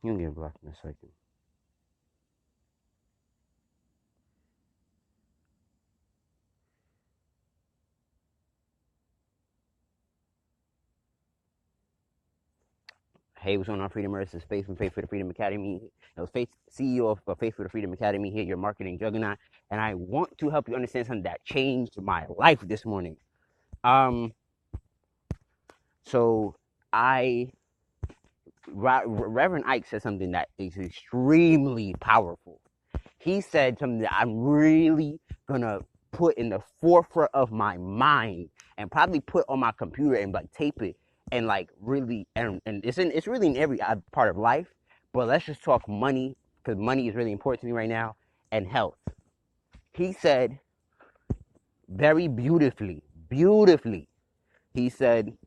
You can get blocked in a second. Hey, what's going on, Freedomers? This is Faith from Faith for the Freedom Academy. Faith, CEO of Faith for the Freedom Academy here, your marketing juggernaut. And I want to help you understand something that changed my life this morning. Um, so I, Reverend Ike said something that is extremely powerful. He said something that I'm really gonna put in the forefront of my mind and probably put on my computer and like tape it and like really and it's really in every part of life. But let's just talk money because money is really important to me right now and health. He said very beautifully. He said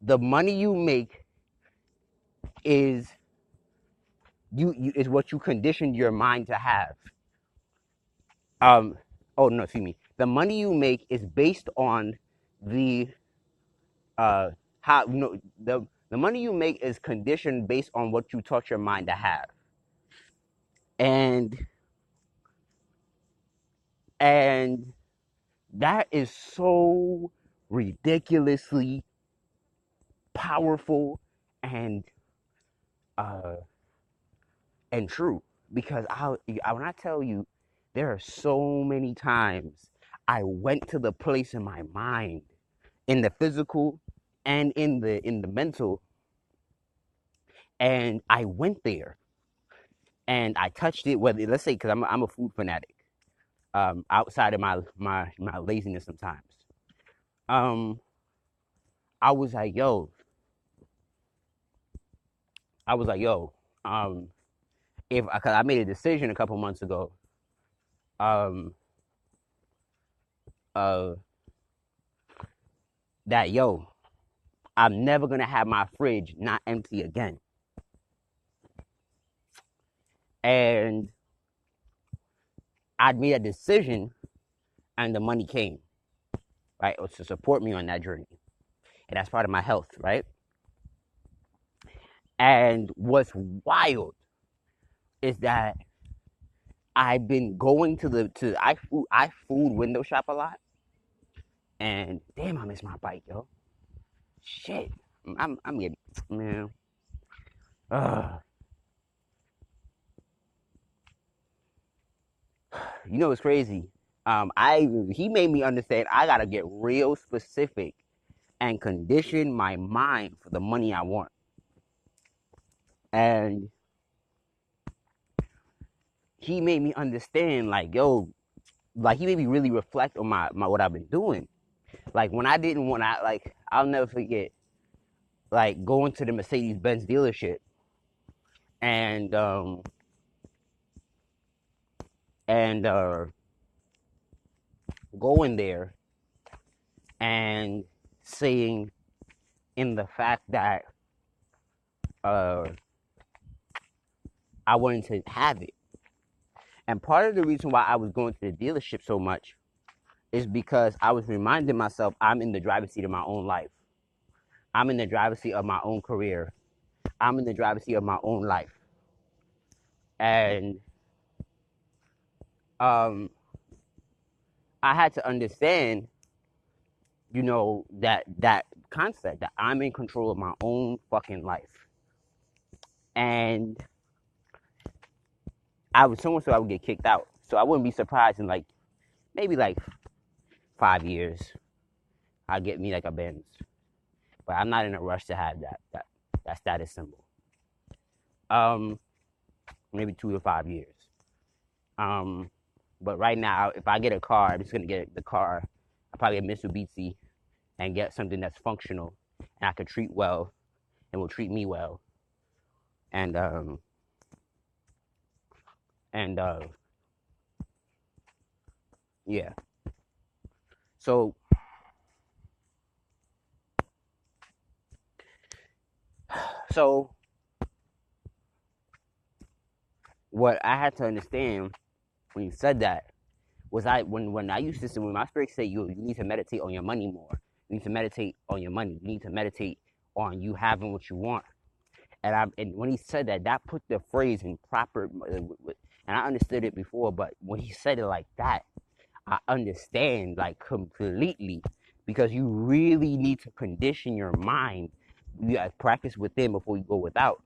the money you make is you is what you conditioned your mind to have. Um, oh no, excuse me. The money you make is based on the uh how no the money you make is conditioned based on what you taught your mind to have. And and that is so ridiculously powerful and uh and true because when I tell you there are so many times I went to the place in my mind in the physical and in the mental, and I went there and I touched it. Whether let's say because I'm a food fanatic, outside of my laziness sometimes, um, I was like, yo, I was like, yo, um, if because I made a decision a couple months ago, um, uh, that yo, I'm never gonna have my fridge not empty again, and I made a decision, and the money came right to support me on that journey, and that's part of my health, right? And what's wild is that I've been going to I food window shop a lot, and damn, I miss my bike, yo. Shit, I'm getting man. Uh, you know what's crazy? I he made me understand I gotta get real specific and condition my mind for the money I want, and he made me understand like yo, like he made me really reflect on my what I've been doing. Like when I didn't want I like I'll never forget like going to the Mercedes Benz dealership and and going there and saying in the fact that uh I wanted to have it. And part of the reason why I was going to the dealership so much is because I was reminding myself I'm in the driver's seat of my own life. I'm in the driver's seat of my own career. I'm in the driver's seat of my own life. And um I had to understand, that concept that I'm in control of my own fucking life. And I was someone so I would get kicked out. So I wouldn't be surprised in like maybe like 5 years I'll get me like a Benz. But I'm not in a rush to have that status symbol. Um, Maybe 2 to 5 years. Um, but right now, if I get a car, I'm just gonna get the car. I probably get Mitsubishi and get something that's functional and I could treat well and will treat me well. And and yeah. So so what I had to understand when you said that was when I used to say when my spirit said you need to meditate on your money more. You need to meditate on your money. You need to meditate on you having what you want. And when he said that, that put the phrase in proper, and I understood it before, but when he said it like that, I understand like completely, because you really need to condition your mind. You got to practice within before you go without,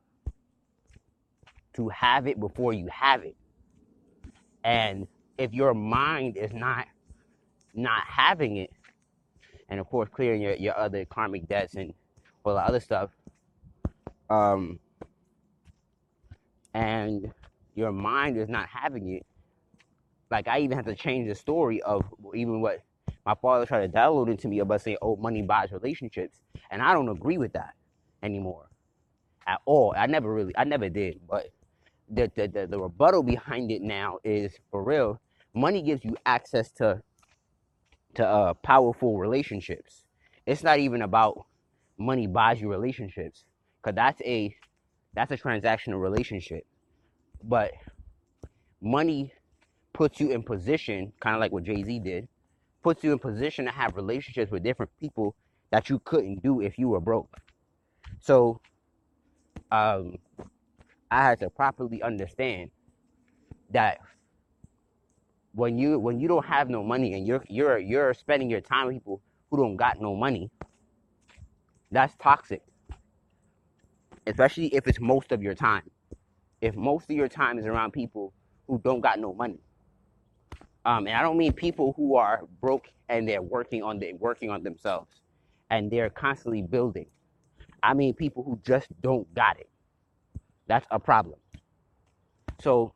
to have it before you have it. And if your mind is not having it, and of course clearing your other karmic debts and all the other stuff, um, and your mind is not having it, like I even have to change the story of even what my father tried to download into me about saying, "Oh, money buys relationships," and I don't agree with that anymore at all. I never did. But the rebuttal behind it now is, for real, money gives you access to powerful relationships. It's not even about money buys you relationships, because that's a transactional relationship. But money puts you in position, kind of like what Jay-Z did, puts you in position to have relationships with different people that you couldn't do if you were broke. So I had to properly understand that when you don't have no money and you're spending your time with people who don't got no money, that's toxic. Especially if it's most of your time. If most of your time is around people who don't got no money. And I don't mean people who are broke and they're working on themselves and they're constantly building. I mean people who just don't got it. That's a problem. So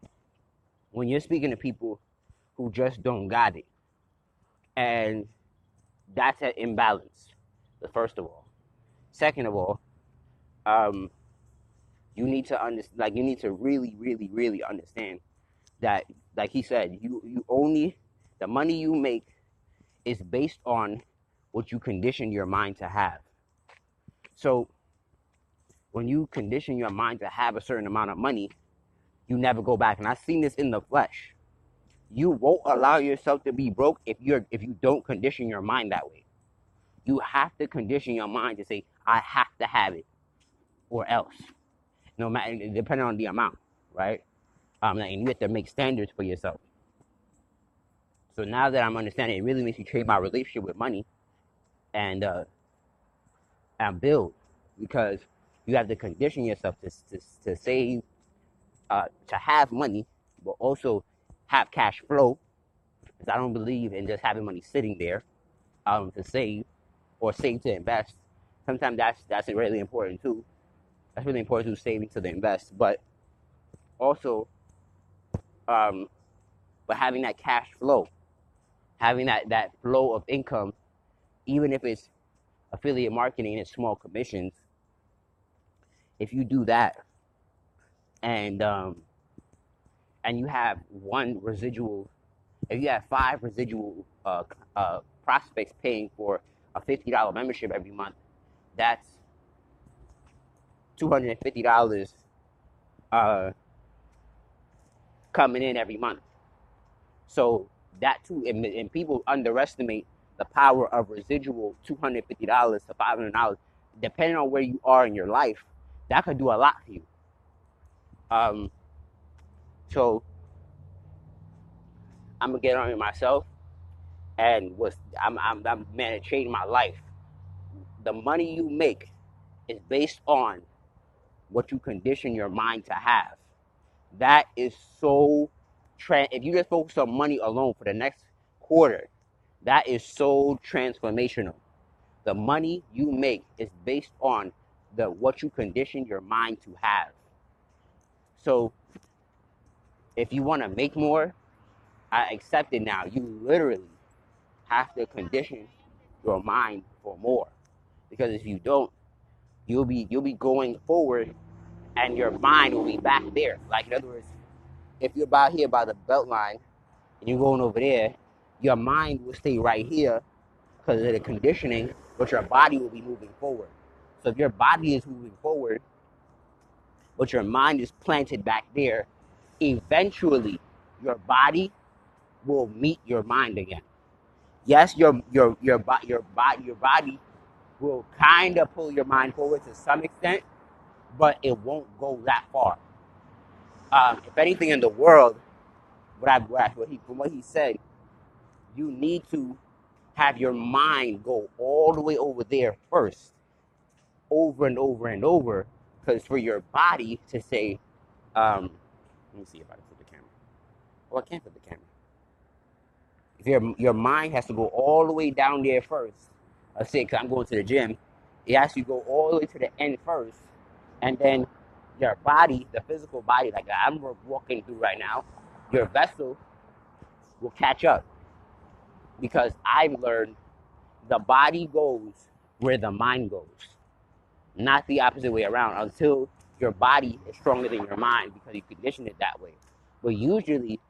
when you're speaking to people who just don't got it, and that's an imbalance, first of all. Second of all, um, you need to understand, like you need to really, really, really understand that, like he said, you only, the money you make is based on what you condition your mind to have. So when you condition your mind to have a certain amount of money, you never go back. And I've seen this in the flesh. You won't allow yourself to be broke if you don't condition your mind that way. You have to condition your mind to say, I have to have it, or else. No matter, depending on the amount, right? And you have to make standards for yourself. So now that I'm understanding, it really makes me trade my relationship with money and build, because you have to condition yourself to save, to have money, but also have cash flow. Because I don't believe in just having money sitting there to save, or save to invest. Sometimes that's really important too. That's really important to saving to the invest, but also, um, but having that cash flow, having that flow of income, even if it's affiliate marketing and small commissions. If you do that, and you have one residual, if you have 5 residual prospects paying for a $50 membership every month, that's $250 coming in every month. So that too, and people underestimate the power of residual $250 to $500, depending on where you are in your life. That could do a lot for you. So I'm gonna get on it myself, and I'm man, it changed my life. The money you make is based on what you condition your mind to have. That is so if you just focus on money alone for the next quarter, that is so transformational. The money you make is based on what you condition your mind to have. So if you want to make more, I accept it now. You literally have to condition your mind for more, because if you don't, you'll be going forward, and your mind will be back there. Like, in other words, if you're about here by the belt line and you're going over there, your mind will stay right here because of the conditioning, but your body will be moving forward. So if your body is moving forward, but your mind is planted back there, eventually your body will meet your mind again. Yes, your body will kind of pull your mind forward to some extent, but it won't go that far. If anything in the world, from what he said, you need to have your mind go all the way over there first, over and over and over, because for your body to say, let me see if I can put the camera. Oh, I can't put the camera. If your mind has to go all the way down there first. Let's say, because I'm going to the gym, it has to go all the way to the end first, and then your body, the physical body, like I'm walking through right now, your vessel will catch up because I've learned the body goes where the mind goes, not the opposite way around until your body is stronger than your mind because you condition it that way. But usually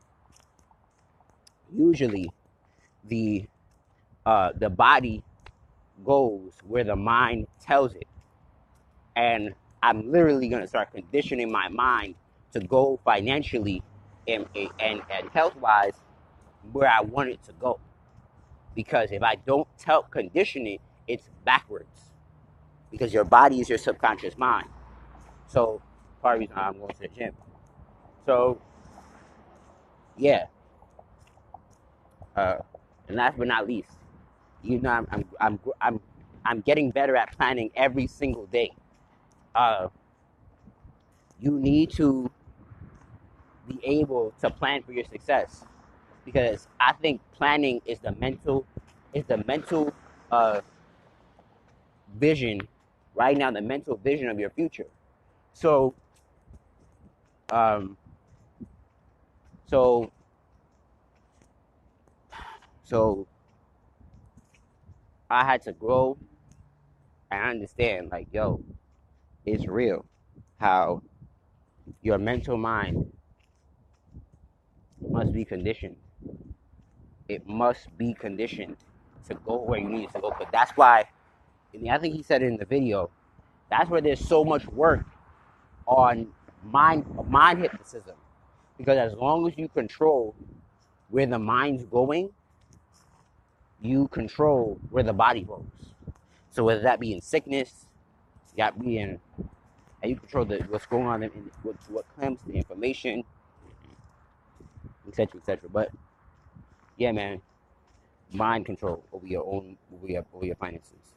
the body goes where the mind tells it, and I'm literally gonna start conditioning my mind to go financially and health wise where I want it to go. Because if I don't condition it, it's backwards. Because your body is your subconscious mind. So part of the reason I'm going to the gym. So yeah, uh, and last but not least, you know, I'm getting better at planning every single day. Uh, you need to be able to plan for your success because I think planning is the mental uh, vision right now, the mental vision of your future. So um, so so I had to grow and understand like, yo, it's real how your mental mind must be conditioned. It must be conditioned to go where you need it to go. But that's why, and I think he said it in the video, that's where there's so much work on mind hypnotism. Because as long as you control where the mind's going, you control where the body goes. So whether that be in sickness, that be in, and you control what's going on in what comes, the information, etc., etc. But yeah, man, mind control over your finances.